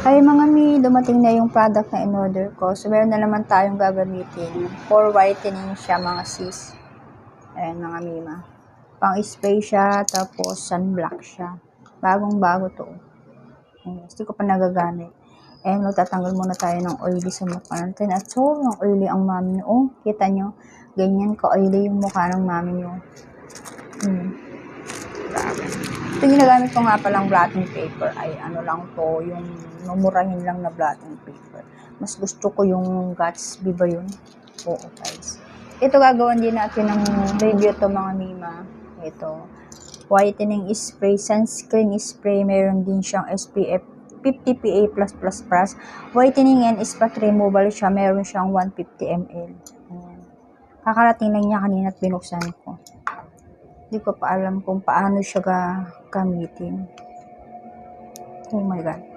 Ay mga mi, dumating na yung product na in-order ko. So, meron na naman tayong gagamitin. For whitening siya mga sis. Ayan mga mima. Pang spray siya, tapos sunblock siya. Bagong-bago to. Ayan, hindi ko pa nagagamit. And magtatanggal muna tayo ng oily sa mukha natin. At sobrang oily ang mami nyo. Oh, kita nyo? Ganyan ka-oily yung mukha ng mami nyo. Ito ginagamit ko nga palang blotting paper. Ay, ano lang to, yung mamurahin lang na blotting paper. Mas gusto ko yung Gatsby ba yun? Oo, guys. Ito gagawin din natin ng review to mga mima. Ito. Whitening spray, sunscreen spray. Meron din siyang SPF 50 PA+++. Whitening and spot removal siya. Meron siyang 150 ml. Ayan. Kakarating lang niya kanina at binuksan ko. Hindi ko pa alam kung paano siya gamitin. Oh my God.